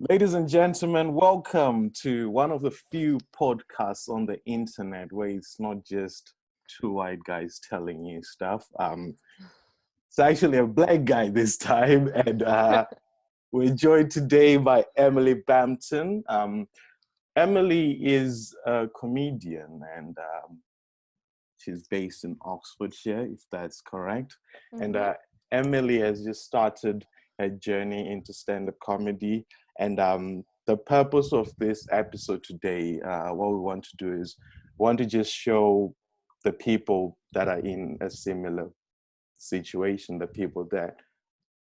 Ladies and gentlemen, welcome to one of the few podcasts on the internet where it's not just two white guys telling you stuff. It's actually a black guy this time, and we're joined today by Emily Bampton. Emily is a comedian, and she's based in Oxfordshire, if that's correct. Mm-hmm. And Emily has just started her journey into stand-up comedy. And the purpose of this episode today, what we want to do is want to just show the people that are in a similar situation, the people that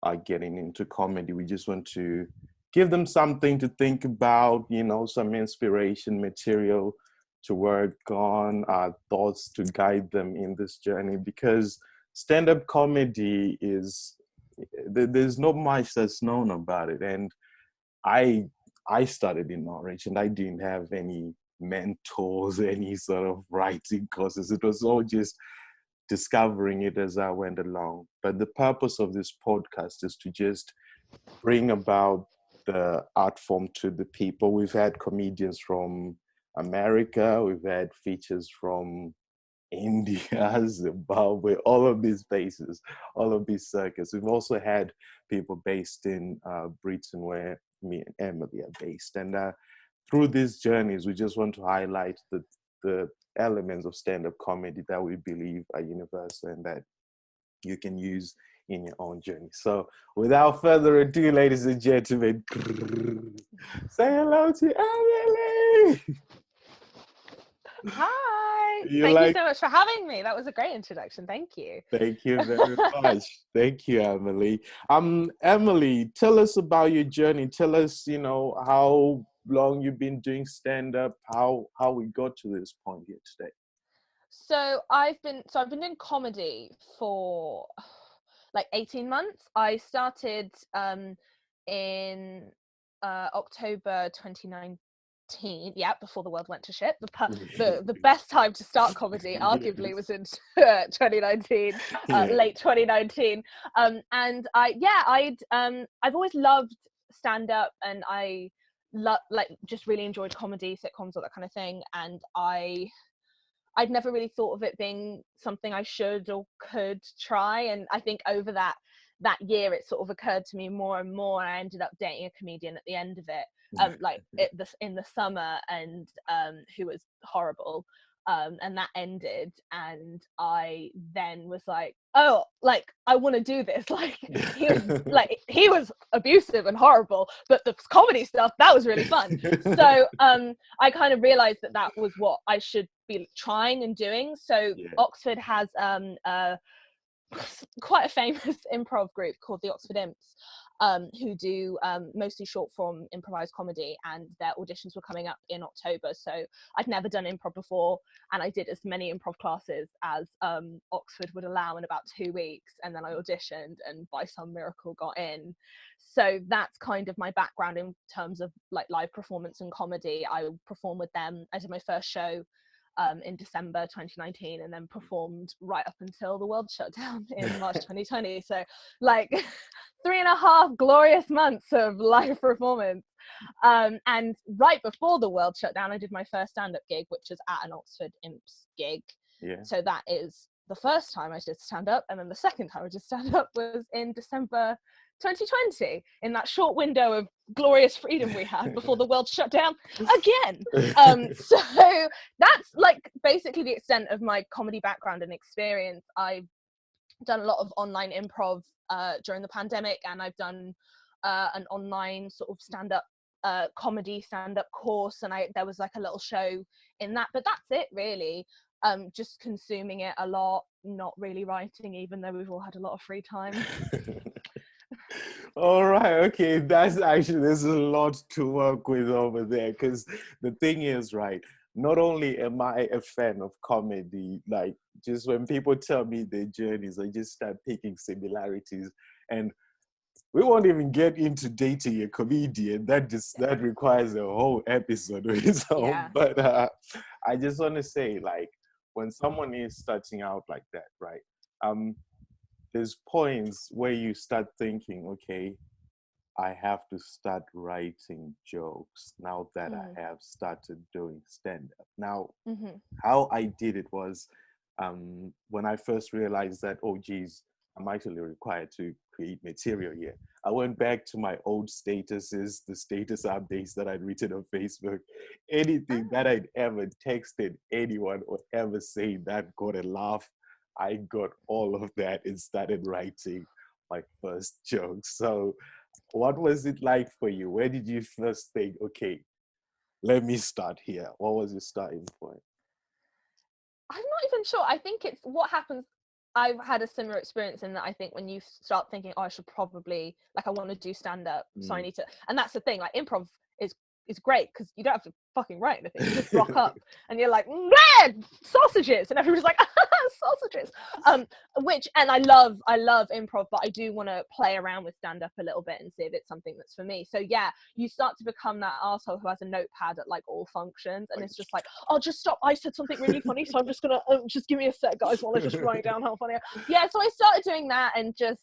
are getting into comedy. We just want to give them something to think about, some inspiration material to work on, thoughts to guide them in this journey, because stand-up comedy there's not much that's known about it. And I started in Norwich and I didn't have any mentors, any sort of writing courses. It was all just discovering it as I went along. But the purpose of this podcast is to just bring about the art form to the people. We've had comedians from America, we've had features from India, Zimbabwe, all of these places, all of these circuits. We've also had people based in Britain, where me and Emily are based. And through these journeys, we just want to highlight the elements of stand-up comedy that we believe are universal and that you can use in your own journey. So without further ado, ladies and gentlemen, say hello to Emily. Hi. Thank you so much for having me. That was a great introduction. Thank you. Thank you very much. Thank you, Emily. Emily, tell us about your journey. Tell us, how long you've been doing stand-up, how we got to this point here today. So I've been doing comedy for like 18 months. I started in October 2019. Before the world went to shit. The best time to start comedy arguably was in 2019, late 2019. And I've always loved stand-up, and I just really enjoyed comedy, sitcoms, all that kind of thing. And I'd never really thought of it being something I should or could try. And I think over that year, it sort of occurred to me more and more. And I ended up dating a comedian at the end of it, in the summer, and who was horrible. And that ended, and I then was like, oh, I want to do this. He was abusive and horrible, but the comedy stuff, that was really fun. So I kind of realized that was what I should be trying and doing. So yeah. Oxford has quite a famous improv group called the Oxford Imps, who do mostly short form improvised comedy, and their auditions were coming up in October. So I'd never done improv before, and I did as many improv classes as Oxford would allow in about 2 weeks, and then I auditioned and by some miracle got in. So that's kind of my background in terms of live performance and comedy. I performed with them. I did my first show in December 2019, and then performed right up until the world shut down in March 2020. So 3.5 glorious months of live performance. And right before the world shut down, I did my first stand-up gig, which is at an Oxford Imps gig. Yeah. So that is the first time I did stand-up, and then the second time I did stand-up was in December 2020, in that short window of glorious freedom we had before the world shut down again. So that's basically the extent of my comedy background and experience. I've done a lot of online improv during the pandemic, and I've done an online sort of stand-up comedy stand-up course, and there was a little show in that, but that's it really. Just consuming it a lot, not really writing, even though we've all had a lot of free time. All right, okay, there's a lot to work with over there, because the thing is, right, not only am I a fan of comedy, just when people tell me their journeys, I just start picking similarities, and we won't even get into dating a comedian. That requires a whole episode of its own. Yeah. But I just want to say, when someone is starting out like that, right, there's points where you start thinking, okay, I have to start writing jokes now that I have started doing stand-up. Now, Mm-hmm. how I did it was when I first realized that, oh, geez, I'm actually required to create material here. I went back to my old statuses, the status updates that I'd written on Facebook, anything that I'd ever texted anyone or ever said that got a laugh. I got all of that and started writing my first joke. So, what was it like for you? Where did you first think, okay, let me start here? What was your starting point? I'm not even sure. I think it's what happens. I've had a similar experience in that I think when you start thinking, oh, I should probably, like, I want to do stand up, so I need to, and that's the thing, like, improv is great because you don't have to fucking write anything. You just rock up and you're like, red sausages, and everybody's like, sausages. Which, and I love improv, but I do want to play around with stand up a little bit and see if it's something that's for me. So yeah, you start to become that asshole who has a notepad at like all functions, and it's just like, oh, just stop. I said something really funny, so I'm just gonna just give me a sec, guys, while I just write down how funny. Yeah, so I started doing that and just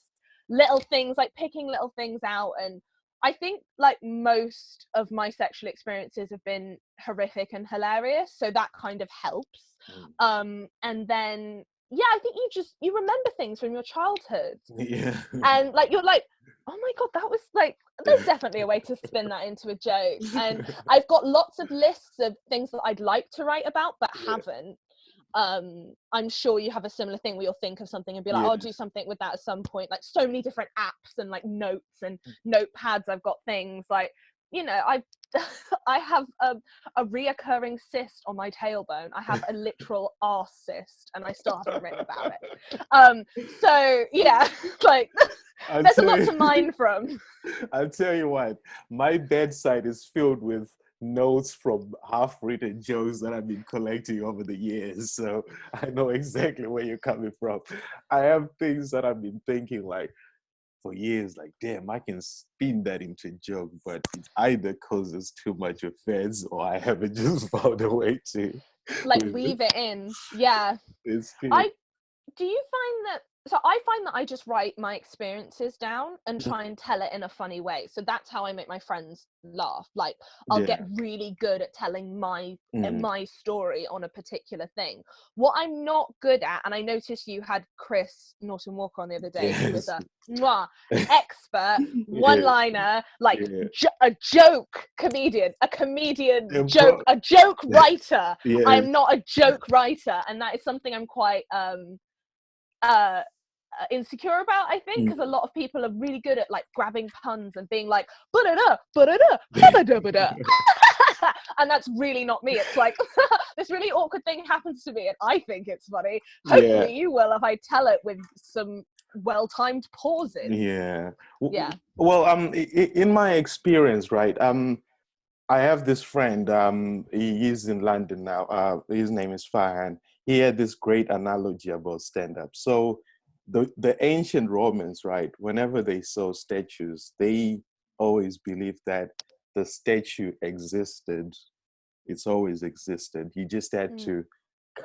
little things, like picking little things out. And I think like most of my sexual experiences have been horrific and hilarious, so that kind of helps. And then yeah, I think you remember things from your childhood, Yeah. and like you're like, oh my god, that was like, there's definitely a way to spin that into a joke. And I've got lots of lists of things that I'd like to write about but haven't. I'm sure you have a similar thing where you'll think of something and be like, I'll do something with that at some point. Like so many different apps and like notes and notepads. I've got things like, you know, I have a reoccurring cyst on my tailbone. I have a literal arse cyst, and I still haven't written about it. So yeah, like there's a lot to mine from. I'll tell you what, my bedside is filled with notes from half-written jokes that I've been collecting over the years. So I know exactly where you're coming from. I have things that I've been thinking like for years, like, damn, I can spin that into a joke, but it either causes too much offense or I haven't just found a way to like weave it in. Yeah. It's good. Do you find that, so I find that I just write my experiences down and try and tell it in a funny way. So that's how I make my friends laugh. Like I'll get really good at telling my story on a particular thing. What I'm not good at, and I noticed you had Chris Norton Walker on the other day, who is a expert one-liner, like a joke comedian, a comedian joke, a joke writer. I'm not a joke writer, and that is something I'm quite insecure about, I think, because a lot of people are really good at like grabbing puns and being like ba-da-da, ba-da-da, ba-da-da-ba-da. And that's really not me. It's like this really awkward thing happens to me and I think it's funny. Hopefully you will if I tell it with some well-timed pauses. Well, in my experience, right, I have this friend, he is in London now, his name is Farhan. He had this great analogy about stand-up. So the ancient Romans, right, whenever they saw statues, they always believed that the statue existed. It's always existed. You just had to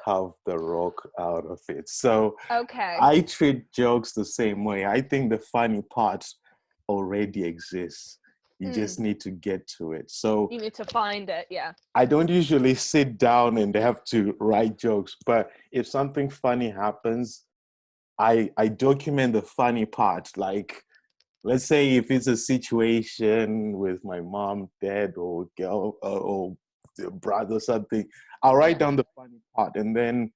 carve the rock out of it. So I treat jokes the same way. I think the funny part already exists. You just need to get to it. So you need to find it. I don't usually sit down and have to write jokes, but if something funny happens, I document the funny part. Like, let's say if it's a situation with my mom, dad, or girl, or brother, or something, I'll write down the funny part and then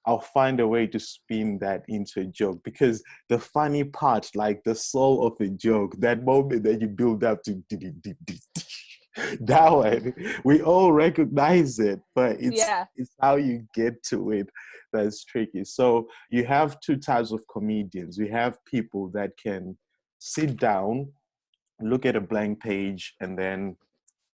I'll find a way to spin that into a joke, because the funny part, like the soul of a joke, that moment that you build up to that one, we all recognize it, but it's how you get to it that's tricky. So you have two types of comedians. You have people that can sit down, look at a blank page, and then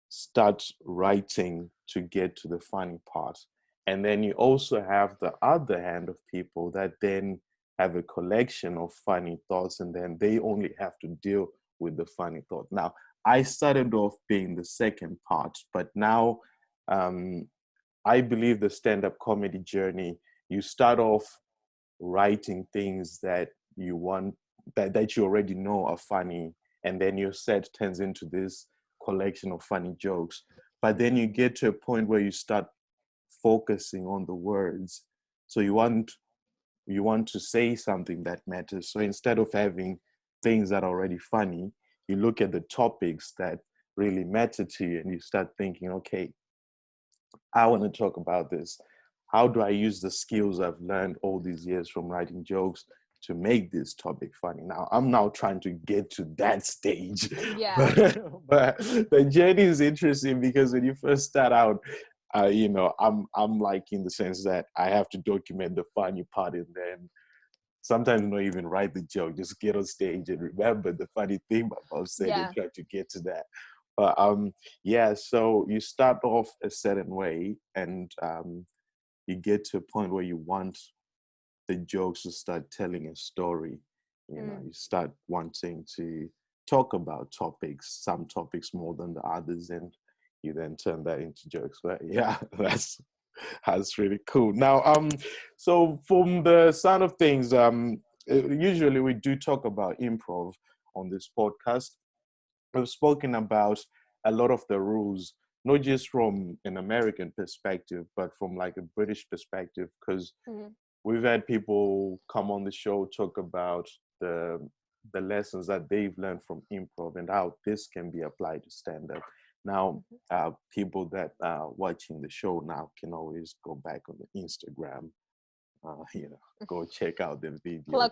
start writing to get to the funny part. And then you also have the other hand of people that then have a collection of funny thoughts, and then they only have to deal with the funny thought. Now, I started off being the second part, but now I believe the stand-up comedy journey, you start off writing things that you want, that you already know are funny, and then your set turns into this collection of funny jokes. But then you get to a point where you start focusing on the words. So you want to say something that matters. So instead of having things that are already funny, you look at the topics that really matter to you, and you start thinking, okay, I want to talk about this. How do I use the skills I've learned all these years from writing jokes to make this topic funny? Now, I'm now trying to get to that stage. Yeah. But the journey is interesting because when you first start out, I'm like, in the sense that I have to document the funny part, and then sometimes not even write the joke, just get on stage and remember the funny thing about saying and Yeah. try to get to that. But yeah, so you start off a certain way, and you get to a point where you want the jokes to start telling a story. You start wanting to talk about topics, some topics more than the others, and you then turn that into jokes. But yeah, that's really cool. Now, so from the sound of things, usually we do talk about improv on this podcast. We've spoken about a lot of the rules, not just from an American perspective, but from like a British perspective, because we've had people come on the show talk about the lessons that they've learned from improv and how this can be applied to stand-up. Now, people that are watching the show now can always go back on the Instagram, go check out the video.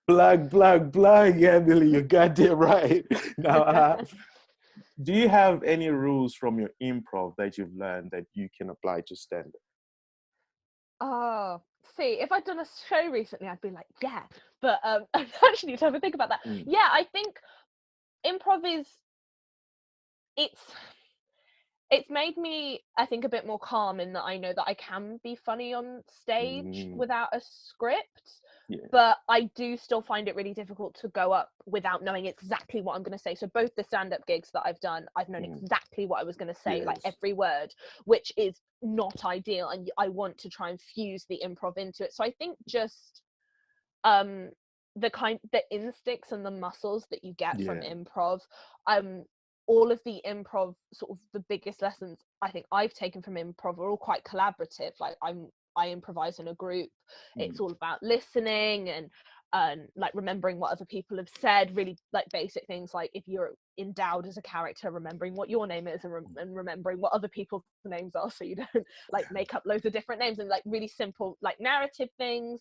Plug. Yeah, Emily, you got it right. Now, do you have any rules from your improv that you've learned that you can apply to stand-up? Oh, see, if I'd done a show recently, I'd be like, yeah. But I actually need to have a think about that. Yeah, I think improv is it's made me, I think, a bit more calm in that I know that I can be funny on stage without a script. Yeah. But I do still find it really difficult to go up without knowing exactly what I'm going to say. So both the stand-up gigs that I've done, I've known exactly what I was going to say, like every word, which is not ideal. And I want to try and fuse the improv into it. So I think just the instincts and the muscles that you get from improv, all of the improv, sort of the biggest lessons I think I've taken from improv are all quite collaborative. Like I improvise in a group. It's all about listening and like remembering what other people have said, really like basic things like if you're endowed as a character, remembering what your name is and remembering what other people's names are, so you don't like make up loads of different names, and like really simple like narrative things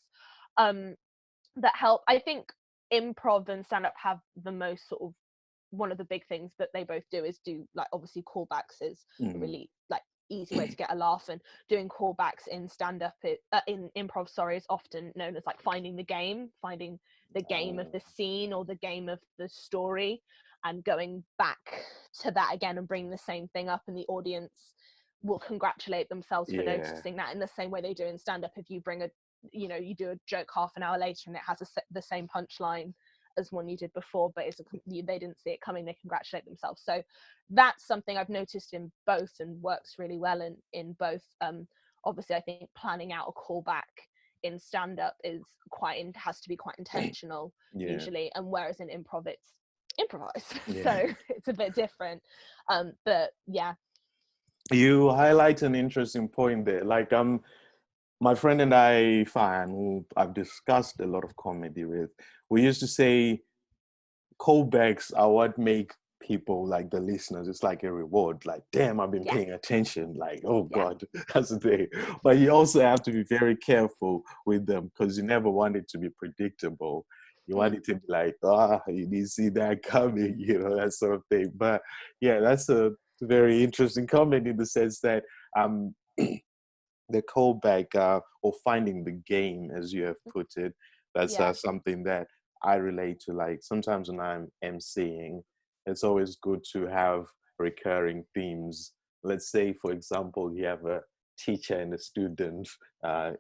that help. I think improv and stand-up have the most sort of, one of the big things that they both do is do like, obviously callbacks is a really like easy way to get a laugh, and doing callbacks in stand-up in improv, is often known as like finding the game of the scene or the game of the story, and going back to that again and bringing the same thing up, and the audience will congratulate themselves for noticing that in the same way they do in stand-up. If you bring you do a joke half an hour later and it has the same punchline as one you did before, but they didn't see it coming, they congratulate themselves. So that's something I've noticed in both and works really well in both. Obviously I think planning out a callback in stand-up has to be quite intentional usually, and whereas in improv it's improvised. So it's a bit different, but yeah. You highlight an interesting point there. Like my friend and I, Fan, who I've discussed a lot of comedy with, we used to say callbacks are what make people, like the listeners, it's like a reward. Like, damn, I've been paying attention. Like, oh God, that's the thing. But you also have to be very careful with them because you never want it to be predictable. You want it to be like, you didn't see that coming, that sort of thing. But yeah, that's a very interesting comment in the sense that the callback or finding the game, as you have put it, that's something that I relate to. Like sometimes when I'm emceeing, it's always good to have recurring themes. Let's say, for example, you have a teacher and a student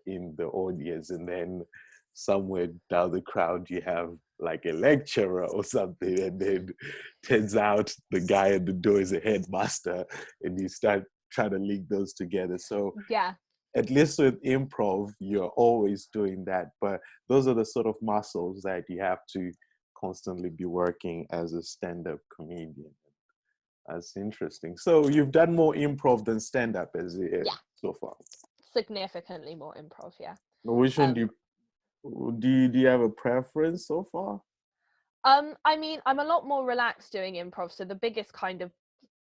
in the audience, and then somewhere down the crowd you have like a lecturer or something, and then turns out the guy at the door is a headmaster, and you start trying to link those together. So at least with improv, you're always doing that. But those are the sort of muscles that you have to constantly be working as a stand-up comedian. That's interesting. So you've done more improv than stand-up as it Yeah, so far. significantly more improv. Yeah. Which one do you have a preference so far? I mean, I'm a lot more relaxed doing improv. So the biggest kind of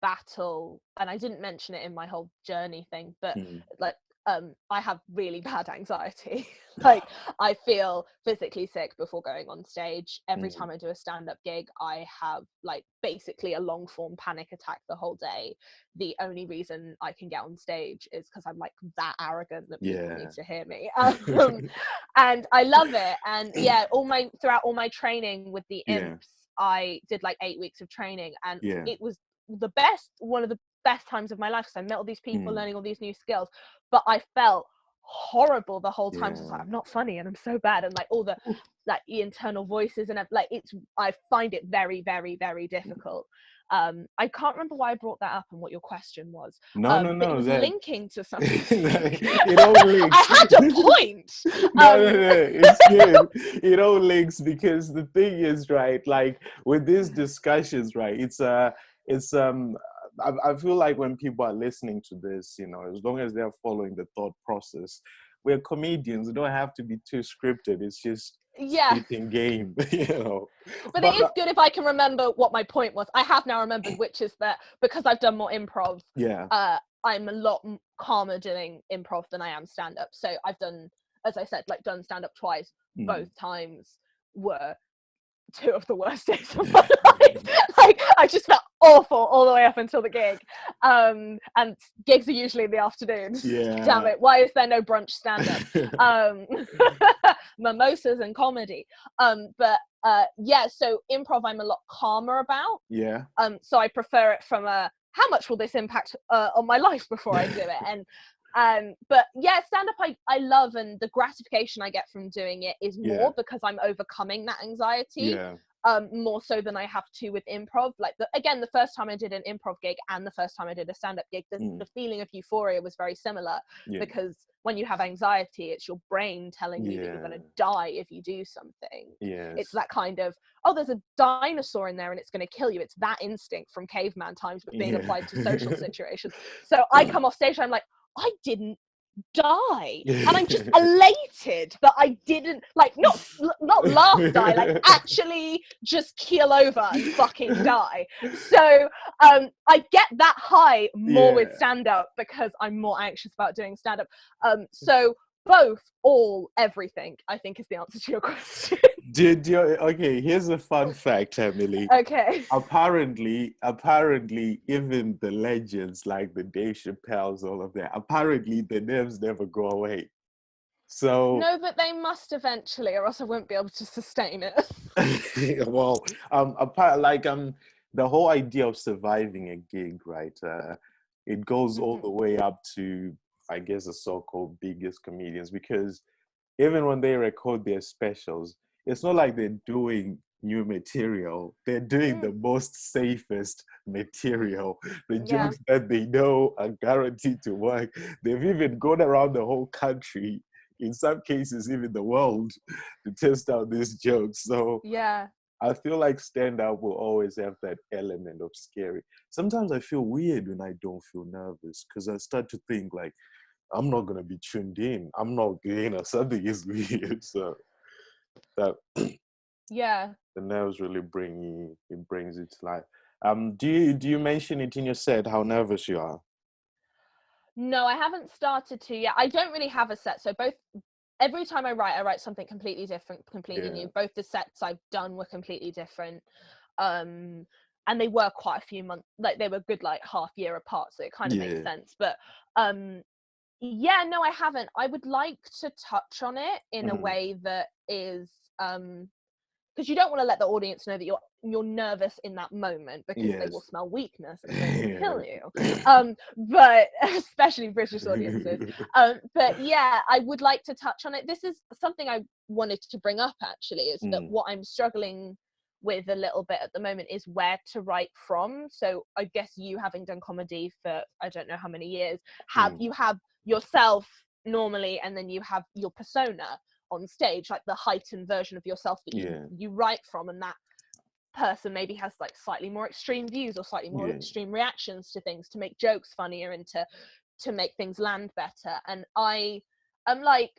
battle, and I didn't mention it in my whole journey thing, but like I have really bad anxiety. Like I feel physically sick before going on stage. Every time I do a stand-up gig, I have like basically a long form panic attack the whole day. The only reason I can get on stage is because I'm like that arrogant that people need to hear me. And I love it. And yeah, throughout all my training with the imps, I did like 8 weeks of training, and it was one of the best times of my life, because I met all these people, learning all these new skills, but I felt horrible the whole time. So it's like, I'm not funny and I'm so bad, and like all the like the internal voices, and like I find it very, very, very difficult. I can't remember why I brought that up and what your question was. No. But it was linking to something. It all links. I had a point. No, it's good. It all links, because the thing is, right, like with these discussions, right, I feel like when people are listening to this, you know, as long as they're following the thought process, we're comedians. We don't have to be too scripted. It's just spitting game, you know. But it is good if I can remember what my point was. I have now remembered, which is that because I've done more improv, I'm a lot calmer doing improv than I am stand-up. So I've done, as I said, like done stand-up twice. Both times were 2 of the worst days of my life. Like I just felt awful all the way up until the gig. And gigs are usually in the afternoon. Damn it, why is there no brunch stand-up? Mimosas and comedy. But so improv I'm a lot calmer about. So I prefer it from a how much will this impact on my life before I do it. But yeah, stand-up I love, and the gratification I get from doing it is more because I'm overcoming that anxiety, more so than I have to with improv. Like the first time I did an improv gig and the first time I did a stand-up gig, the feeling of euphoria was very similar, because when you have anxiety, it's your brain telling you that you're going to die if you do something. It's that kind of, oh, there's a dinosaur in there and it's going to kill you. It's that instinct from caveman times, but being applied to social situations. So I come off stage, I'm like, I didn't die, and I'm just elated that I didn't, like, not laugh die, like actually just keel over and fucking die. So I get that high more with stand-up because I'm more anxious about doing stand-up. So both, all, everything, I think is the answer to your question. Okay, here's a fun fact, Emily. Okay. Apparently, even the legends like the Dave Chappelle's, all of that, apparently the nerves never go away. So no, but they must eventually, or else I won't be able to sustain it. well, the whole idea of surviving a gig, right? It goes all the way up to, I guess, the so-called biggest comedians, because even when they record their specials, it's not like they're doing new material. They're doing the most safest material. The jokes that they know are guaranteed to work. They've even gone around the whole country, in some cases even the world, to test out these jokes. So I feel like stand-up will always have that element of scary. Sometimes I feel weird when I don't feel nervous, because I start to think like, I'm not going to be tuned in. I'm not, something is weird. So that the nerves really brings it to life. Do you mention it in your set how nervous you are? No, I haven't started to yet. I don't really have a set. So every time I write something completely different, completely new. Both the sets I've done were completely different. And they were quite a few months, like they were good like half year apart, so it kind of makes sense. But no, I haven't. I would like to touch on it in a way that is because you don't want to let the audience know that you're nervous in that moment, because they will smell weakness and they will kill you. But especially British audiences. But yeah, I would like to touch on it. This is something I wanted to bring up actually, is that what I'm struggling with a little bit at the moment is where to write from. So I guess you, having done comedy for I don't know how many years, you have yourself normally, and then you have your persona on stage, like the heightened version of yourself that you write from, and that person maybe has like slightly more extreme views or slightly more Yeah. extreme reactions to things, to make jokes funnier and to make things land better. And I am like,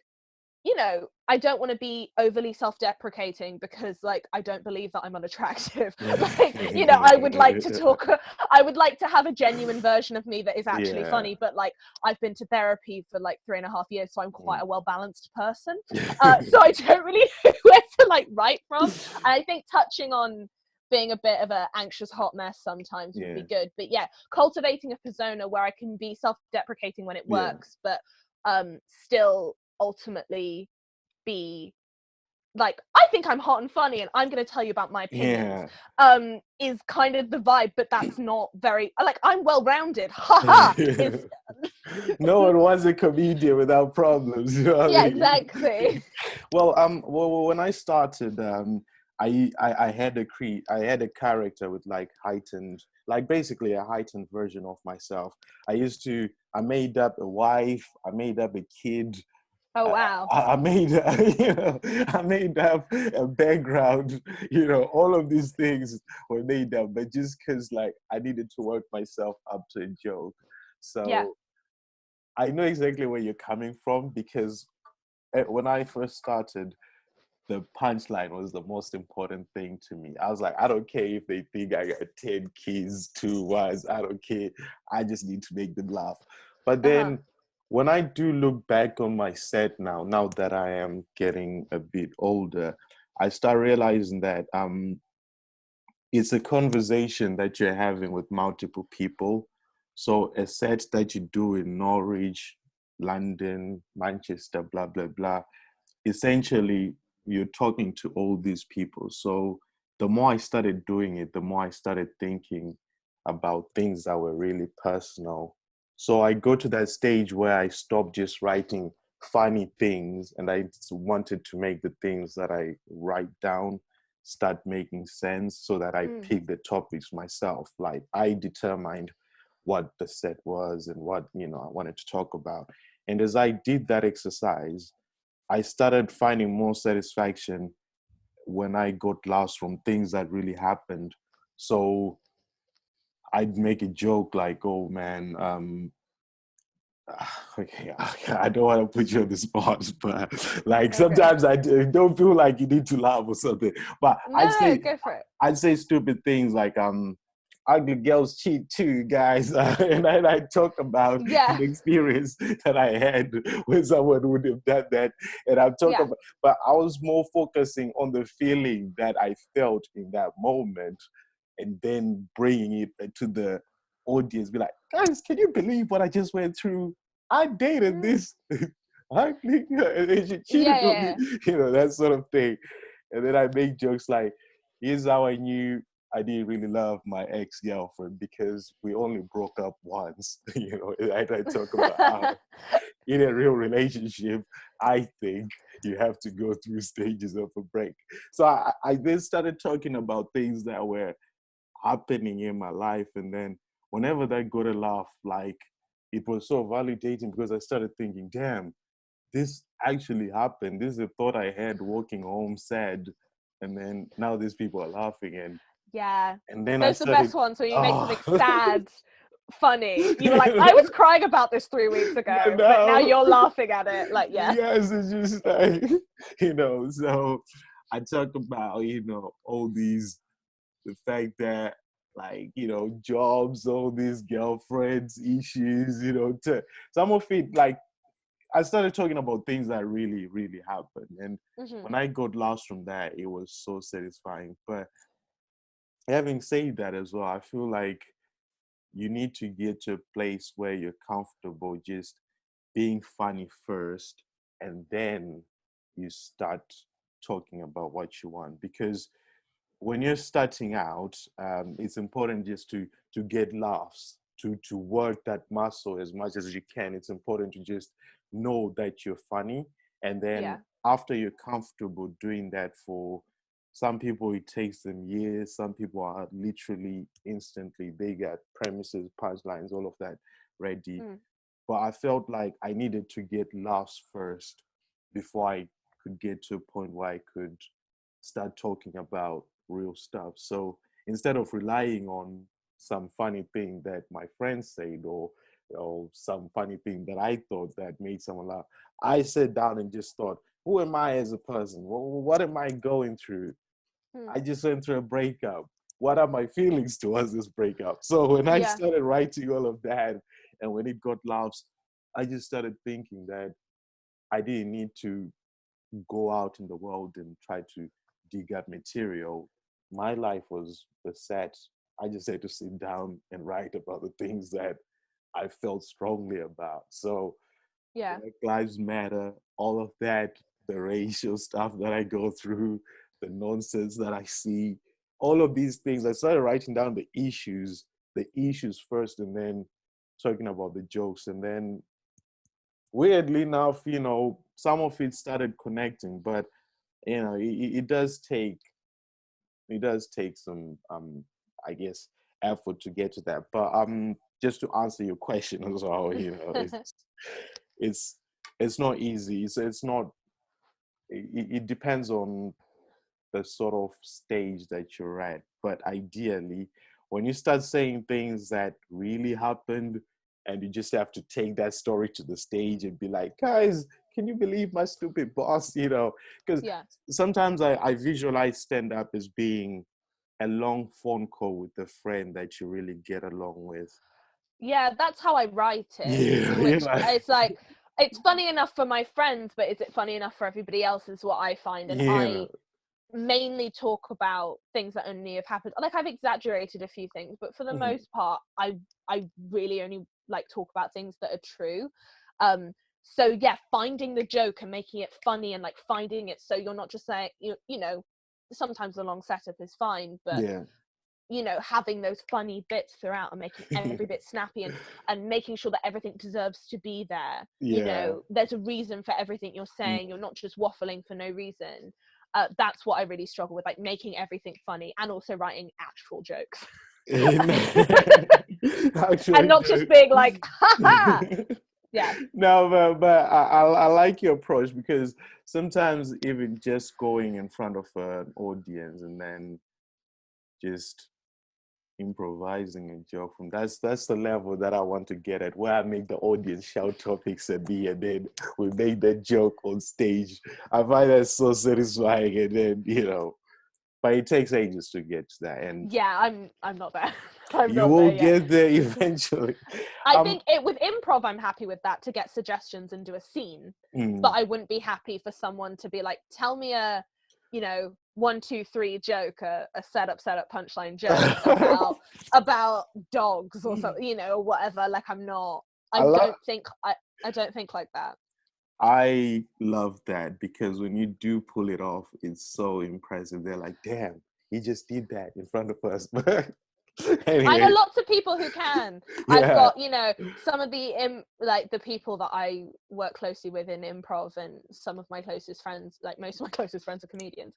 you know, I don't want to be overly self-deprecating because like I don't believe that I'm unattractive. Like, you know, I would like to talk, I would like to have a genuine version of me that is actually Yeah. funny, but like I've been to therapy for like 3.5 years, so I'm quite a well-balanced person. So I don't really know where to like write from. And I think touching on being a bit of an anxious hot mess sometimes would be good. But yeah, cultivating a persona where I can be self-deprecating when it works, but still ultimately be like, I think I'm hot and funny and I'm going to tell you about my opinions, is kind of the vibe. But that's not very, like, I'm well-rounded, haha. Is No one wants a comedian without problems, you know what I yeah, mean? exactly. Well, when I started, I had a character with like heightened, like basically a heightened version of myself. I made up a wife, I made up a kid, Oh wow. I made, I made up a background, all of these things were made up, but just because like I needed to work myself up to a joke. Yeah. So I know exactly where you're coming from, because when I first started, the punchline was the most important thing to me. I was like, I don't care if they think I got 10 kids, 2 wives, I don't care. I just need to make them laugh. But then when I do look back on my set now that I am getting a bit older, I start realizing that it's a conversation that you're having with multiple people. So a set that you do in Norwich, London, Manchester, blah, blah, blah, essentially you're talking to all these people. So the more I started doing it, the more I started thinking about things that were really personal. So I go to that stage where I stopped just writing funny things, and I wanted to make the things that I write down start making sense, so that I pick the topics myself. Like I determined what the set was and what I wanted to talk about. And as I did that exercise, I started finding more satisfaction when I got laughs from things that really happened. So I'd make a joke like, "Oh man, okay, I don't want to put you on the spot, but like sometimes I don't feel like you need to laugh or something." But No, go for it. I'd say stupid things like, ugly girls cheat too, guys. And I talk about an experience that I had when someone would have done that. And I'm talking about, but I was more focusing on the feeling that I felt in that moment, and then bringing it to the audience, be like, guys, can you believe what I just went through? I dated this ugly girl and she cheated on me, that sort of thing. And then I make jokes like, here's how I knew I didn't really love my ex-girlfriend, because we only broke up once. I talk about how in a real relationship, I think you have to go through stages of a break. So I then started talking about things that were happening in my life. And then whenever that got a laugh, like it was so validating, because I started thinking, damn, this actually happened. This is a thought I had walking home sad. And then now these people are laughing. And then I those are the started, best ones, when you make something sad funny. You were like, I was crying about this 3 weeks ago, but now you're laughing at it. Like, yes, it's just like, so I talk about, all these, the fact that, like, jobs, all these girlfriends issues, some of it, like, I started talking about things that really, really happened. And when I got lost from that, it was so satisfying. But having said that as well, I feel like you need to get to a place where you're comfortable just being funny first, and then you start talking about what you want. Because when you're starting out, it's important just to get laughs, to work that muscle as much as you can. It's important to just know that you're funny, and then after you're comfortable doing that, for some people it takes them years. Some people are literally instantly, they got premises, punchlines, all of that ready. But I felt like I needed to get laughs first before I could get to a point where I could start talking about real stuff. So instead of relying on some funny thing that my friends said, or some funny thing that I thought that made someone laugh, I sat down and just thought, who am I as a person? What am I going through? Hmm. I just went through a breakup. What are my feelings towards this breakup? So when I Yeah. started writing all of that, and when it got laughs, I just started thinking that I didn't need to go out in the world and try to dig up material. My life was set. I just had to sit down and write about the things that I felt strongly about. So Yeah. Black Lives Matter, all of that, the racial stuff that I go through, the nonsense that I see, all of these things. I started writing down the issues first, and then talking about the jokes. And then weirdly enough, some of it started connecting, but it does take some I guess effort to get to that. But just to answer your question as well, it's it's not easy. It's not. It depends on the sort of stage that you're at. But ideally, when you start saying things that really happened, and you just have to take that story to the stage and be like, guys, can you believe my stupid boss? Because Yeah. sometimes I visualize stand up as being a long phone call with a friend that you really get along with. Yeah, that's how I write it, Yeah, which it's like, it's funny enough for my friends, but is it funny enough for everybody else is what I find. And yeah, I mainly talk about things that only have happened. Like, I've exaggerated a few things, but for the mhm, most part, I really only like talk about things that are true. So yeah, finding the joke and making it funny, and like finding it so you're not just saying, sometimes the long setup is fine, but yeah, having those funny bits throughout and making every bit snappy, and making sure that everything deserves to be there. yeah. There's a reason for everything you're saying. You're not just waffling for no reason. That's what I really struggle with, like making everything funny and also writing actual jokes. And Actually, not just being like, ha ha. Yeah. no, but I like your approach, because sometimes even just going in front of an audience and then just improvising a joke from, that's the level that I want to get at, where I make the audience shout topics at me, and then we make that joke on stage. I find that so satisfying, and then but it takes ages to get to that, and Yeah, I'm not there. I'm you not will there yet. get there eventually. I Um, think with improv, I'm happy with that, to get suggestions and do a scene. But mm. I wouldn't be happy for someone to be like, tell me a, 1, 2, 3 joke, a setup, punchline joke about dogs or something, or whatever. Like, I'm not. I I love. don't think I don't think like that. I love that, because when you do pull it off, it's so impressive. They're like, "Damn, he just did that in front of us." But I know anyway, lots of people who can. I've yeah. got, some of like the people that I work closely with in improv, and some of my closest friends, like most of my closest friends are comedians.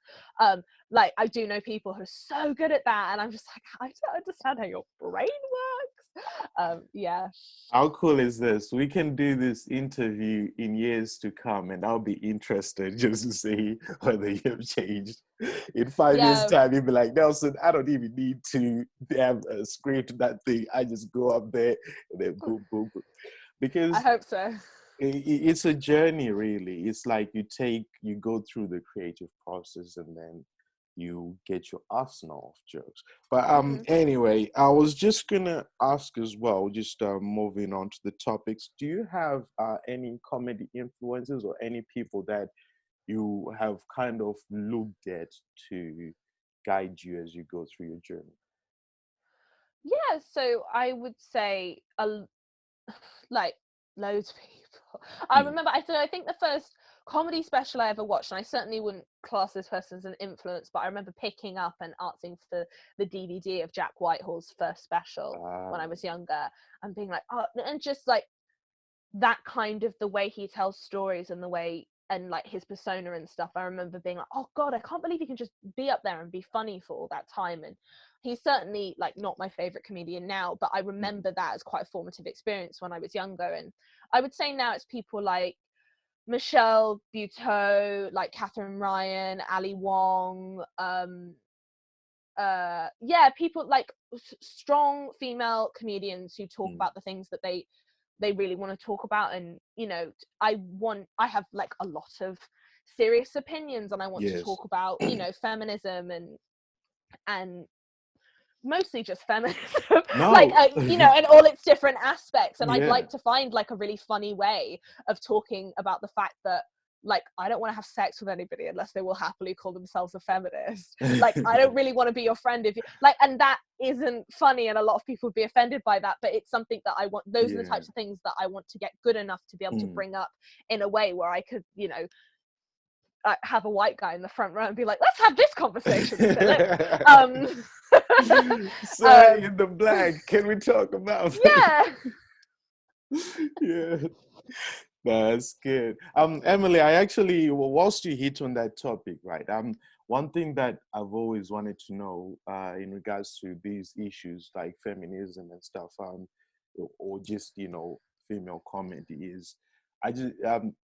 Like, I do know people who are so good at that, and I'm just like, I don't understand how your brain works. Yeah. How cool is this? We can do this interview in years to come, and I'll be interested just to see whether you've changed. In 5 years' Yeah, time, you'll be like, Nelson, I don't even need to have a script, that thing. I just go up there and then boom, boom, boom. I Because hope so. it's a journey, really. It's like you go through the creative process, and then you get your arsenal of jokes. But Hmm. anyway, I was just gonna ask as well, just moving on to the topics, do you have any comedy influences, or any people that you have kind of looked at to guide you as you go through your journey? Yeah, so I would say like loads of people. I Mm. remember, I think the first comedy special I ever watched, and I certainly wouldn't class this person as an influence, but I remember picking up and asking for the DVD of Jack Whitehall's first special when I was younger, and being like, oh, and just like that kind of the way he tells stories, and the way, and like his persona and stuff. I remember being like, oh god, I can't believe he can just be up there and be funny for all that time. And he's certainly like not my favorite comedian now, but I Mm. remember that as quite a formative experience when I was younger. And I would say now it's people like Michelle Buteau, like Catherine Ryan, Ali Wong, people like strong female comedians who talk about the things that they really want to talk about. And I have like a lot of serious opinions, and I want to talk about feminism and mostly just feminism. No. Like and all its different aspects. And I'd Yeah. like to find like a really funny way of talking about the fact that, like, I don't want to have sex with anybody unless they will happily call themselves a feminist. Like, I don't really want to be your friend if you like, and that isn't funny, and a lot of people would be offended by that, but it's something that I want. Those are the types of things that I want to get good enough to be able to bring up in a way where I could, have a white guy in the front row and be like, let's have this conversation, Philip. Sorry, in the black, can we talk about that? Yeah. That's good. Emily, I actually, whilst you hit on that topic, right? One thing that I've always wanted to know, in regards to these issues like feminism and stuff, or just female comedy, is I just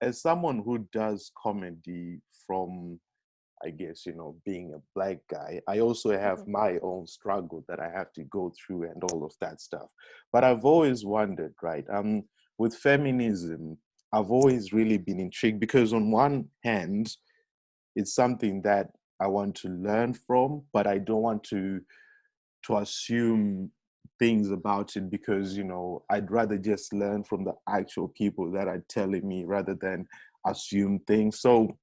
as someone who does comedy from, I guess, being a black guy, I also have my own struggle that I have to go through and all of that stuff. But I've always wondered, right? With feminism, I've always really been intrigued because on one hand, it's something that I want to learn from, but I don't want to assume things about it because, I'd rather just learn from the actual people that are telling me rather than assume things. So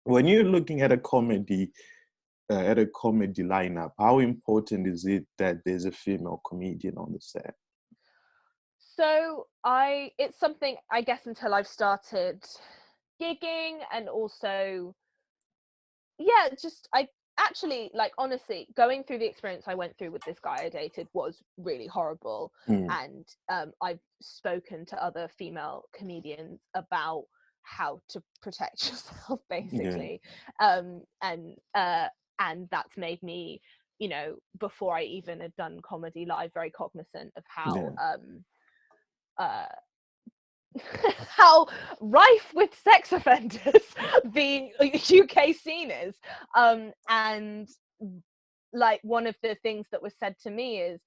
when you're looking at a comedy lineup, how important is it that there's a female comedian on the set? So it's something, I guess, until I've started gigging, and also, I actually, like, honestly, going through the experience I went through with this guy I dated was really horrible. And I've spoken to other female comedians about how to protect yourself, basically. And that's made me, before I even had done comedy live, very cognizant of how how rife with sex offenders the UK scene is. And like, one of the things that was said to me is,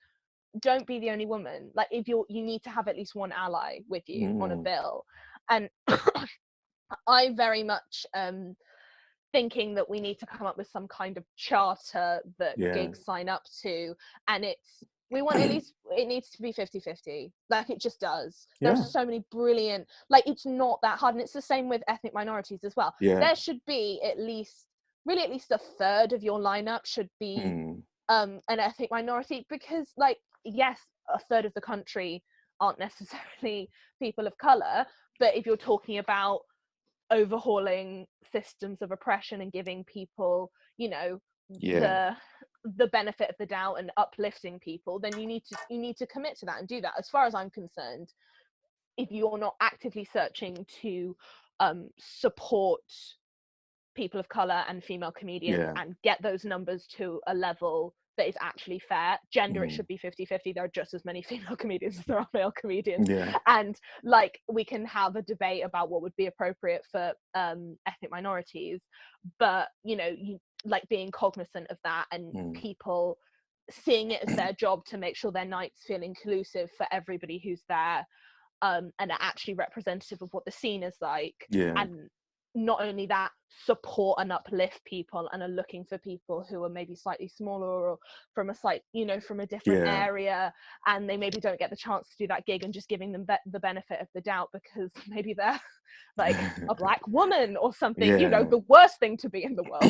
don't be the only woman. Like, if you need to have at least one ally with you on a bill. And I very much thinking that we need to come up with some kind of charter that gigs sign up to, and we want at least, it needs to be 50-50. Like, it just does. There are so many brilliant, like, it's not that hard. And it's the same with ethnic minorities as well. There should be at least a third of your lineup should be an ethnic minority, because, like, yes, a third of the country aren't necessarily people of color, but if you're talking about overhauling systems of oppression and giving people, the benefit of the doubt and uplifting people, then you need to commit to that and do that. As far as I'm concerned, if you're not actively searching to support people of color and female comedians and get those numbers to a level that is actually fair, it should be 50-50. There are just as many female comedians as there are male comedians. And, like, we can have a debate about what would be appropriate for ethnic minorities, but like, being cognizant of that, and people seeing it as their job to make sure their nights feel inclusive for everybody who's there, and are actually representative of what the scene is like. And not only that, support and uplift people, and are looking for people who are maybe slightly smaller, or from a from a different area, and they maybe don't get the chance to do that gig, and just giving them the benefit of the doubt because maybe they're like a black woman or something, the worst thing to be in the world.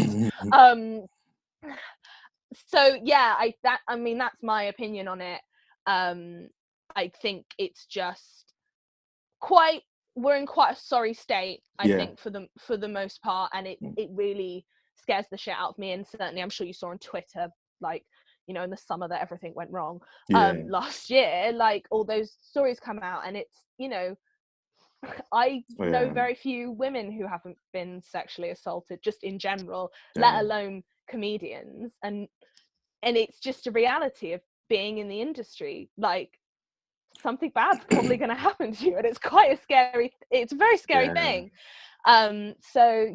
So that's my opinion on it. I think it's just we're in quite a sorry state, I think, for the most part, and it really scares the shit out of me. And certainly, I'm sure you saw on Twitter, like, in the summer, that everything went wrong last year, like, all those stories come out, and it's, I know very few women who haven't been sexually assaulted, just in general, let alone comedians, and it's just a reality of being in the industry. Like, something bad's probably going to happen to you, and it's a very scary thing. So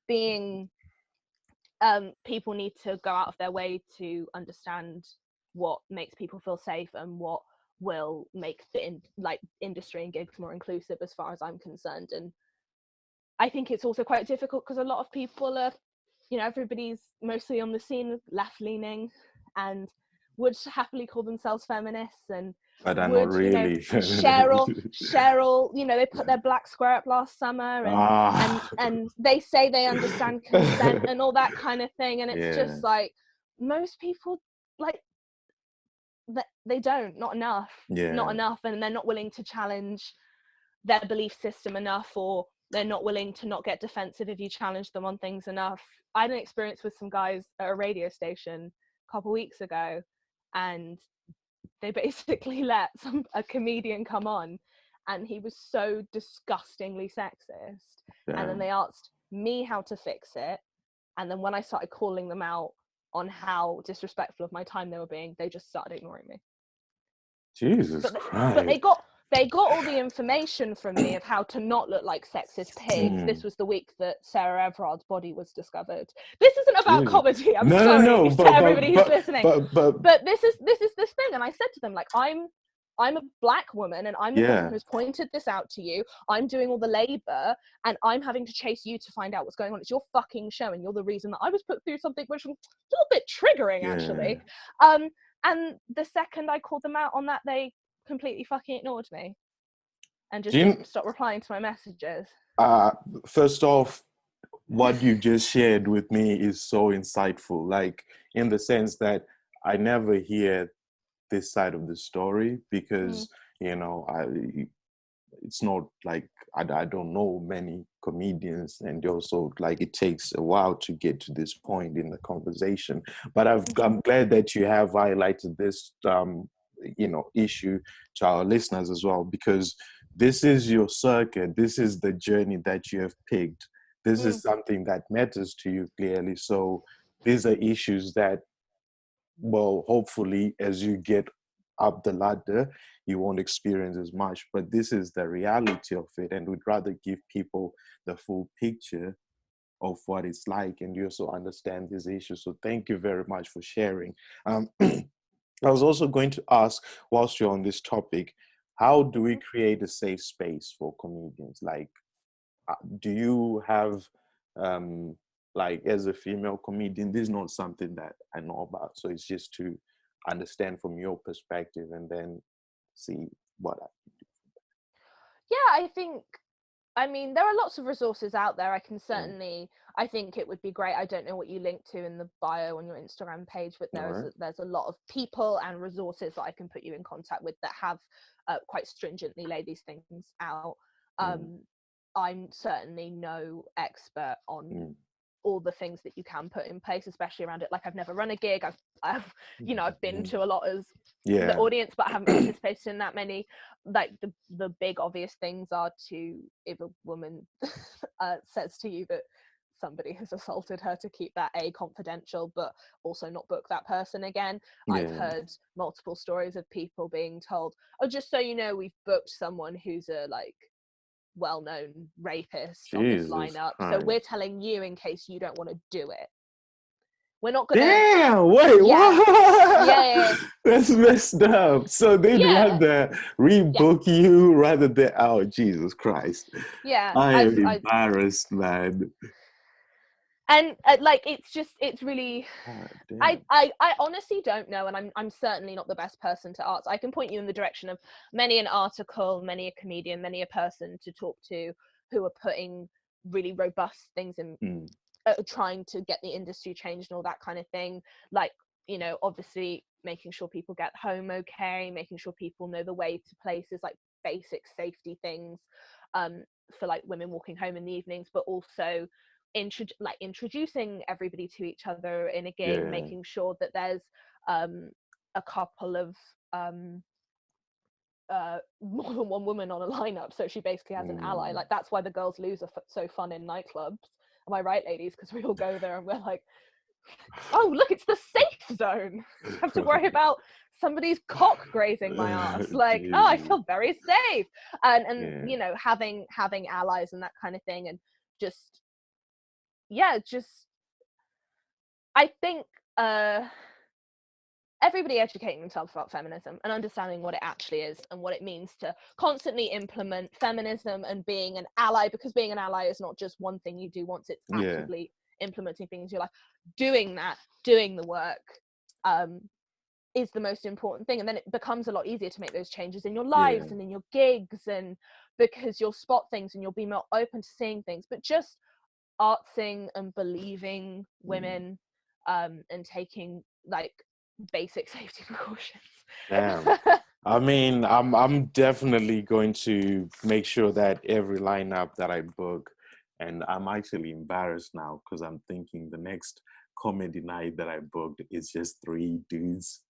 being people need to go out of their way to understand what makes people feel safe and what will make the industry and gigs more inclusive, as far as I'm concerned. And I think it's also quite difficult because a lot of people are, everybody's mostly on the scene left leaning and would happily call themselves feminists and but I'm not would, really. Cheryl, they put their black square up last summer and they say they understand consent and all that kind of thing. And it's just like, most people, like, that they don't, not enough, and they're not willing to challenge their belief system enough, or they're not willing to not get defensive if you challenge them on things enough. I had an experience with some guys at a radio station a couple weeks ago, and they basically let a comedian come on, and he was so disgustingly sexist. And then they asked me how to fix it, and then when I started calling them out on how disrespectful of my time they were being, they just started ignoring me. Jesus Christ. But they got all the information from me of how to not look like sexist pigs. This was the week that Sarah Everard's body was discovered. This isn't about comedy. I'm sorry to everybody who's listening. But this is this thing. And I said to them, like, I'm a black woman, and I'm the one who's pointed this out to you. I'm doing all the labor, and I'm having to chase you to find out what's going on. It's your fucking show, and you're the reason that I was put through something which was a little bit triggering, actually. And the second I called them out on that, they completely fucking ignored me and just didn't stop replying to my messages. First off, what you just shared with me is so insightful, like, in the sense that I never hear this side of the story, because it's not like I don't know many comedians, and also, like, it takes a while to get to this point in the conversation. But I'm glad that you have highlighted this issue to our listeners as well, because this is your circuit, this is the journey that you have picked, this is something that matters to you, clearly. So these are issues that, well, hopefully as you get up the ladder, you won't experience as much, but this is the reality of it, and we'd rather give people the full picture of what it's like, and you also understand these issues. So thank you very much for sharing. I was also going to ask, whilst you're on this topic, how do we create a safe space for comedians? Like, do you have, like, as a female comedian, this is not something that I know about, so it's just to understand from your perspective and then see what I can do. Yeah, I mean, there are lots of resources out there. I can certainly, I think it would be great. I don't know what you link to in the bio on your Instagram page, but there's a lot of people and resources that I can put you in contact with that have quite stringently laid these things out. I'm certainly no expert on all the things that you can put in place, especially around it. Like, I've never run a gig. I've been to a lot as the audience, but I haven't participated in that many. Like, the big obvious things are to, if a woman says to you that somebody has assaulted her, to keep that confidential, but also not book that person again. I've heard multiple stories of people being told, oh, just so you know, we've booked someone who's a well-known rapist on this lineup, so we're telling you in case you don't want to do it. We're not gonna. Damn! Wait, what? That's messed up. So they'd rather rebook you rather than, oh, Jesus Christ. Yeah, I am embarrassed, man. And it's really, I honestly don't know, and I'm certainly not the best person to ask. I can point you in the direction of many an article, many a comedian, many a person to talk to who are putting really robust things in, trying to get the industry changed and all that kind of thing. Like, obviously making sure people get home okay, making sure people know the way to places, like basic safety things for like women walking home in the evenings, but also introducing everybody to each other in a gig, making sure that there's a couple of more than one woman on a lineup, so she basically has an ally. Like, that's why the girls lose are so fun in nightclubs. Am I right, ladies? Because we all go there and we're like, oh, look, it's the safe zone. I have to worry about somebody's cock grazing my ass. Like, oh, I feel very safe. And having allies and that kind of thing, and just I think everybody educating themselves about feminism and understanding what it actually is and what it means to constantly implement feminism and being an ally, because being an ally is not just one thing you do once, it's Yeah. actively implementing things in your life. Doing that, doing the work, is the most important thing, and then it becomes a lot easier to make those changes in your lives Yeah. and in your gigs, and because you'll spot things and you'll be more open to seeing things. But just artsing and believing women, and taking like basic safety precautions. Damn. I mean, I'm definitely going to make sure that every lineup that I book, and I'm actually embarrassed now because I'm thinking the next comedy night that I booked is just 3 dudes.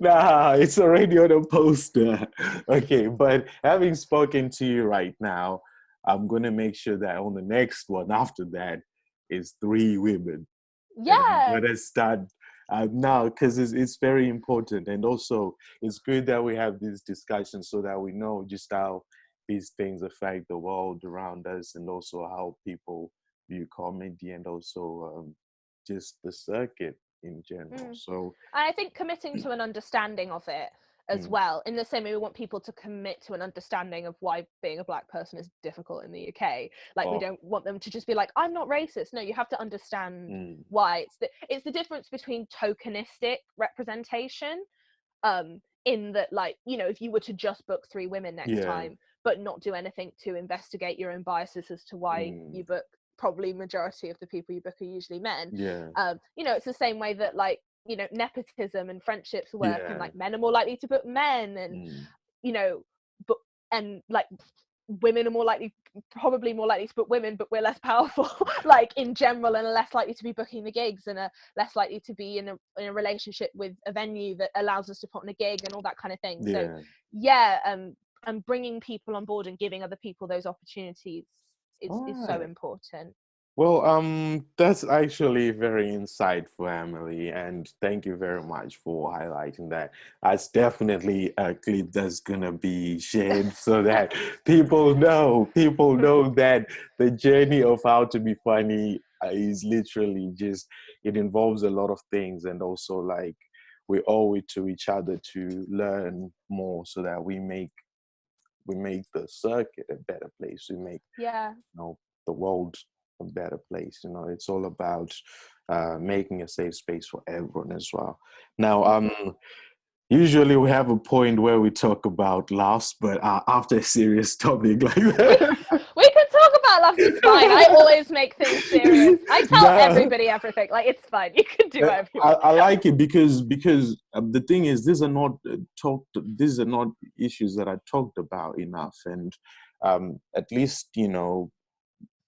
Nah, it's already on a poster. Okay, but having spoken to you right now, I'm gonna make sure that on the next one after that is 3 women. And I'm Yeah. gonna start now because it's very important, and also it's good that we have these discussions so that we know just how these things affect the world around us, and also how people view comedy, and also just the circuit in general. So I think committing to an understanding of it as mm, well, in the same way we want people to commit to an understanding of why being a black person is difficult in the UK. Like, we oh, don't want them to just be like, I'm not racist. No, you have to understand mm, why. It's the difference between tokenistic representation, in that, like, you know, if you were to just book 3 women next yeah, time but not do anything to investigate your own biases as to why mm, you book, probably majority of the people you book are usually men. yeah, You know, it's the same way that, like, you know, nepotism and friendships work, and yeah, like men are more likely to book men, and mm, you know, but and like women are more likely, probably more likely to book women, but we're less powerful like in general, and are less likely to be booking the gigs, and are less likely to be in a relationship with a venue that allows us to put on a gig and all that kind of thing. So yeah. yeah, and bringing people on board and giving other people those opportunities is All so right. important. Well, that's actually very insightful, Emily, and thank you very much for highlighting that. That's definitely a clip that's gonna be shared so that people know that the journey of how to be funny is literally just, it involves a lot of things, and also like we owe it to each other to learn more so that we make the circuit a better place. We make, Yeah. you know, the world a better place. You know, it's all about making a safe space for everyone as well. Now, usually we have a point where we talk about laughs, but after a serious topic like we that. we can talk about laughs, it's fine. I always make things serious. I tell No, everybody everything, like, it's fine, you can do whatever you want. I like it because the thing is, these are not these are not issues that are talked about enough, and at least, you know,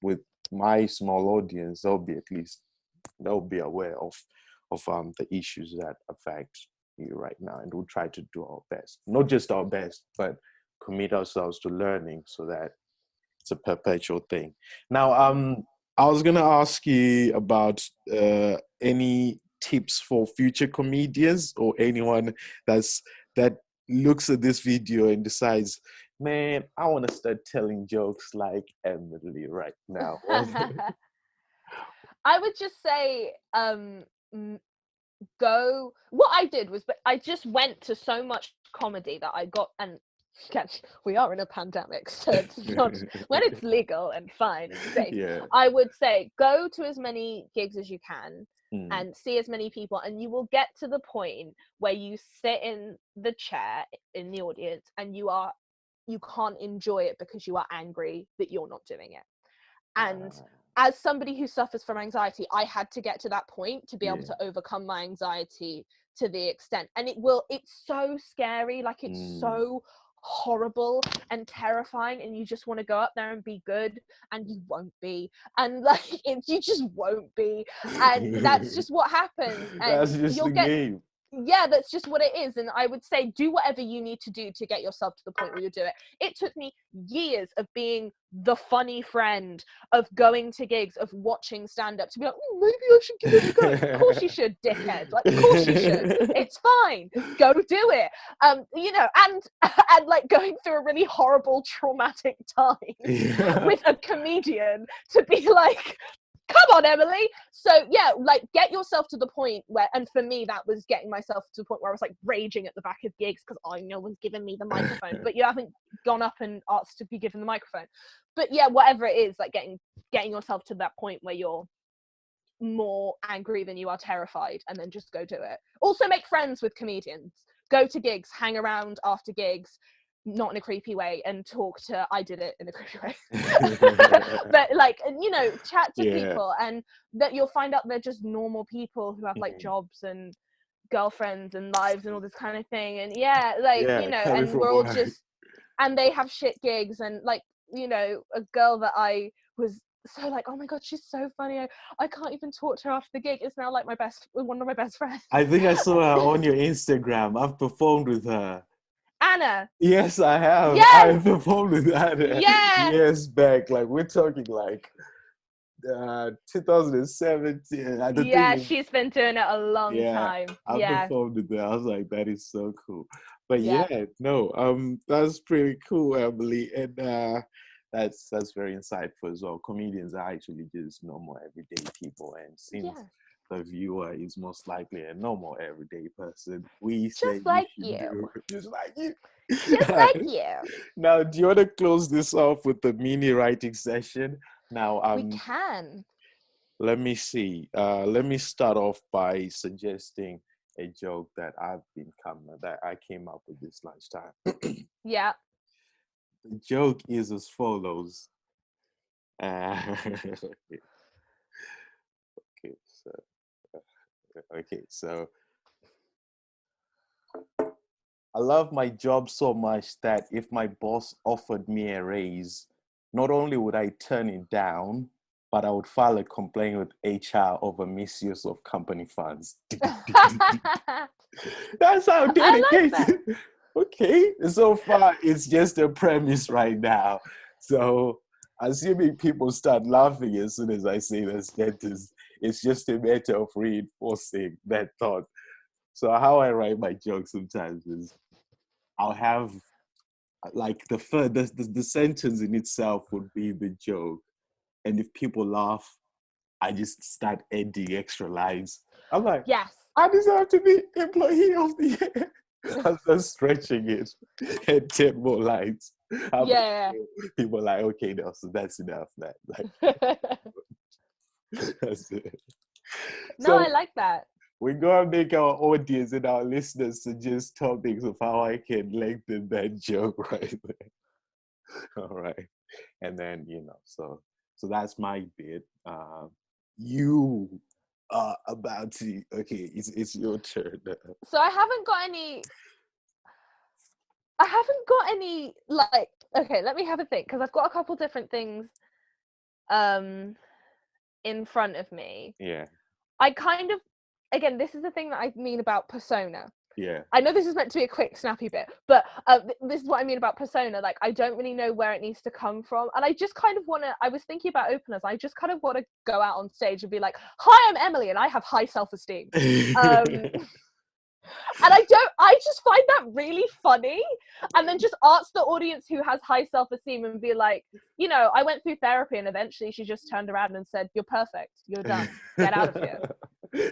with my small audience, they'll be aware of the issues that affect you right now, and we'll try to do our best, not just our best, but commit ourselves to learning so that it's a perpetual thing. Now, I was gonna ask you about any tips for future comedians, or anyone that looks at this video and decides, man, I want to start telling jokes like Emily right now. I would just say, go, what I did was, but I just went to so much comedy that I got, and again, we are in a pandemic, so it's not, when it's legal and fine and safe, Yeah. I would say go to as many gigs as you can Mm. and see as many people, and you will get to the point where you sit in the chair in the audience and you can't enjoy it because you are angry that you're not doing it. And as somebody who suffers from anxiety, I had to get to that point to be able Yeah. to overcome my anxiety to the extent, and it's so scary, like, it's Mm. so horrible and terrifying, and you just want to go up there and be good, and you won't be, and like you just won't be, and that's just what happens, That's and just you'll the get, game. yeah, that's just what it is. And I would say do whatever you need to do to get yourself to the point where you do it. It took me years of being the funny friend, of going to gigs, of watching stand-up, to be like, maybe I should give it a go. Of course you should, dickhead. Like, of course you should. It's fine. Go do it. You know, and and like going through a really horrible, traumatic time Yeah. with a comedian, to be like, come on, Emily. So yeah, like get yourself to the point where, and for me that was getting myself to the point where I was like raging at the back of gigs because no one's given me the microphone. But you haven't gone up and asked to be given the microphone. But yeah, whatever it is, like getting yourself to that point where you're more angry than you are terrified, and then just go do it. Also make friends with comedians, go to gigs, hang around after gigs, not in a creepy way, and talk to, I did it in a creepy way but like, you know, chat to people, and that you'll find out they're just normal people who have like jobs and girlfriends and lives and all this kind of thing, and you know, and we're all just, and they have shit gigs, and like, you know, a girl that I was so like, oh my god, she's so funny, I can't even talk to her after the gig, is now like one of my best friends. I think I saw her on your Instagram. I've performed with her. Anna. Yes, I have. Yes! I performed with Anna years back. Like, we're talking like 2017. Yeah, she's been doing it a long time. I performed with her. I was like, that is so cool. But that's pretty cool, Emily. And that's very insightful as well. Comedians are actually just normal everyday people, and since the viewer is most likely a normal everyday person, we say just like you. Just like you. Just like you. Now, do you want to close this off with the mini writing session? Now, we can. Let me see. Let me start off by suggesting a joke that I came up with this lunchtime. Yeah. The joke is as follows. So I love my job so much that if my boss offered me a raise, not only would I turn it down, but I would file a complaint with HR over misuse of company funds. That's how dedicated. Like okay, so far it's just a premise right now. So assuming people start laughing as soon as I say the sentence, it's just a matter of reinforcing that thought. So how I write my jokes sometimes is I'll have like the sentence in itself would be the joke, and if people laugh, I just start adding extra lines. I'm like, yes, I deserve to be employee of the year. I'm just stretching it and 10 more lines. People are like, okay, no, so that's enough, man. Like, that's it. No, I like that. We're going to make our audience and our listeners suggest topics of how I can lengthen that joke right there. All right. And then, you know, so that's my bit. You are about to, okay, it's your turn. So I haven't got any, like, okay, let me have a think, because I've got a couple different things in front of me. Yeah. I kind of, again, this is the thing that I mean about persona. Yeah. I know this is meant to be a quick, snappy bit, but this is what I mean about persona. Like, I don't really know where it needs to come from. And I just kind of want to, I was thinking about openers. I just kind of want to go out on stage and be like, hi, I'm Emily, and I have high self-esteem. And I just find that really funny. And then just ask the audience who has high self-esteem and be like, you know, I went through therapy and eventually she just turned around and said, you're perfect. You're done. Get out of here.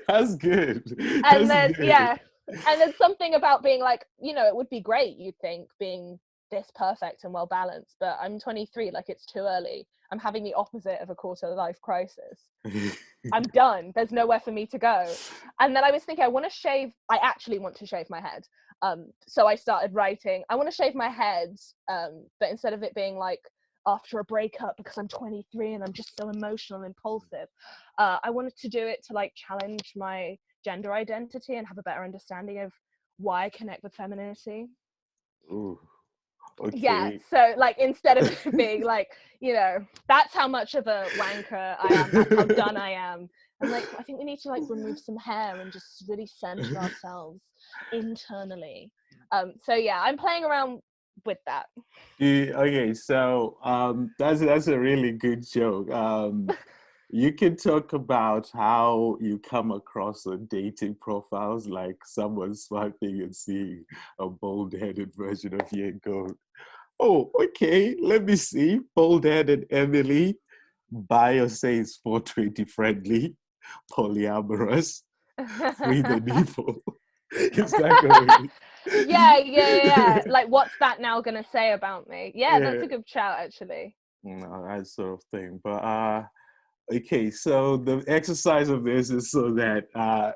That's good. And then, yeah. And then something about being like, you know, it would be great, you'd think, being this perfect and well balanced, but I'm 23, like it's too early. I'm having the opposite of a quarter life crisis. I'm done. There's nowhere for me to go. And then I was thinking, I actually want to shave my head. So I started writing, I want to shave my head, but instead of it being like after a breakup because I'm 23 and I'm just so emotional and impulsive, I wanted to do it to like challenge my gender identity and have a better understanding of why I connect with femininity. Ooh. Okay. Yeah, so like instead of being like, you know, that's how much of a wanker I am, that's how done I am. I'm like, I think we need to like remove some hair and just really center ourselves internally. So yeah, I'm playing around with that. Okay, so that's a really good joke. You can talk about how you come across on dating profiles, like someone swiping and seeing a bald-headed version of you and go, oh, okay, let me see, bald-headed Emily. bio says 420 friendly, polyamorous, free the nipple. Is that going? Yeah. Like, what's that now gonna say about me? Yeah, Yeah, that's a good shout, actually. that sort of thing. But okay, so the exercise of this is so that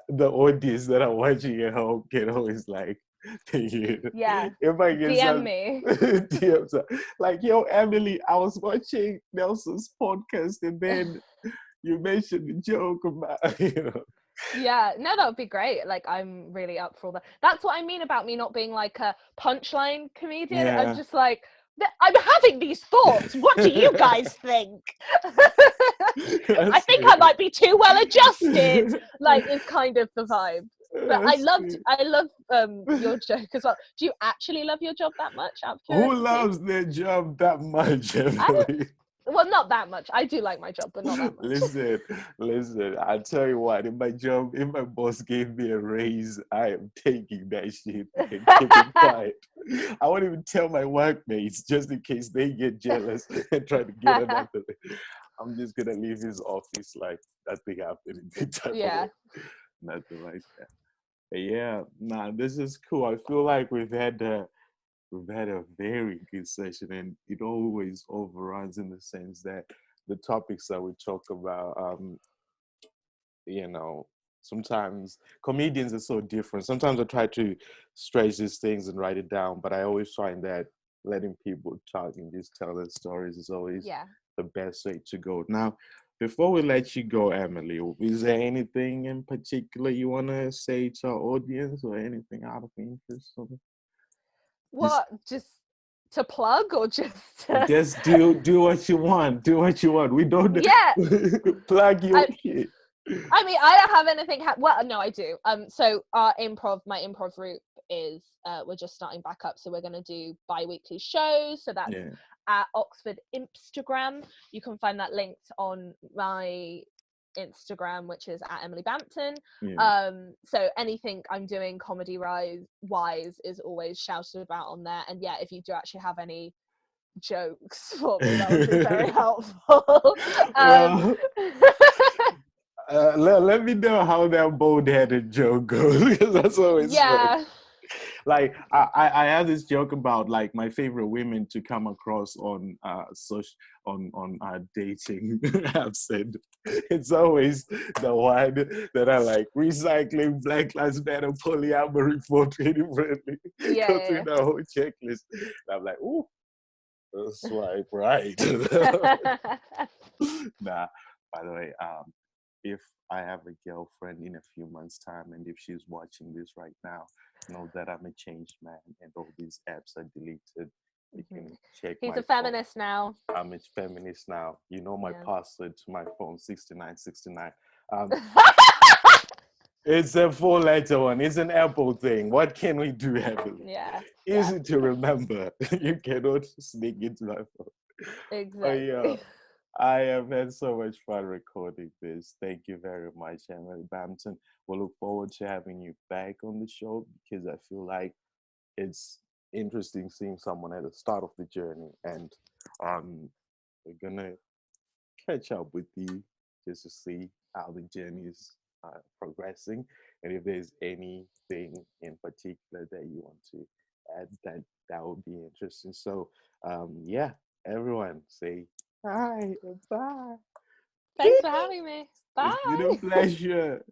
the audience that are watching at home can always like, Yeah, if I get DM some me. DMs, like, yo, Emily, I was watching Nelson's podcast and then you mentioned the joke about, Yeah, no, that would be great. Like, I'm really up for all that. That's what I mean about me not being like a punchline comedian. I'm Yeah. just like, I'm having these thoughts. What do you guys think? I That's think I it. might be too well adjusted. Like, is kind of the vibe. But That's it. I love your joke as well. Do you actually love your job that much? Out of Who curiosity, loves their job that much, I don't. Emily? Well, not that much. I do like my job, but not that much. Listen, listen. I tell you what. If my boss gave me a raise, I am taking that shit and keeping quiet. I won't even tell my workmates just in case they get jealous and try to get another. I'm just gonna leave his office like nothing happened. Type of Yeah. way. Nothing like that. But yeah, nah, this is cool. I feel like we've had a very good session, and it always overruns in the sense that the topics that we talk about, you know, sometimes comedians are so different. Sometimes I try to stretch these things and write it down, but I always find that letting people talk and just tell their stories is always Yeah. the best way to go. Now, before we let you go, Emily, is there anything in particular you want to say to our audience, or anything out of interest? Or just What? Just to plug or just to... Just do what you want. Do what you want. We don't Yeah. plug your I, kid. I mean, I don't have anything. Well, no, I do. So our my improv group is we're just starting back up. So we're going to do bi-weekly shows. So that's Yeah, at Oxford Instagram. You can find that linked on my Instagram, which is at Emily Bampton. yeah. So anything I'm doing comedy wise is always shouted about on there. And yeah, if you do actually have any jokes for me, that would be very helpful. Well, let me know how that bold-headed joke goes, because that's always fun. Yeah. Like I have this joke about like my favorite women to come across on dating apps, and it's always the one that I like: recycling, Black Lives Matter, polyamory, portrait friendly. Go through Yeah. the whole checklist. And I'm like, ooh, swipe right. Nah, by the way, if I have a girlfriend in a few months' time, and if she's watching this right now, know that I'm a changed man, and all these apps are deleted. You can check He's my a phone. feminist now. I'm a feminist now. You know my Yeah. password to my phone, 6969. It's a four-letter one. It's an Apple thing. What can we do, Emily? Yeah. Easy to remember. You cannot sneak into my phone. Oh yeah. Exactly. I have had so much fun recording this. Thank you very much, Emily Bampton. We'll look forward to having you back on the show, because I feel like it's interesting seeing someone at the start of the journey, and we're gonna catch up with you just to see how the journey is progressing, and if there's anything in particular that you want to add, that would be interesting. So yeah, everyone say hi, bye. Thanks for having me. It's been a Bye. pleasure.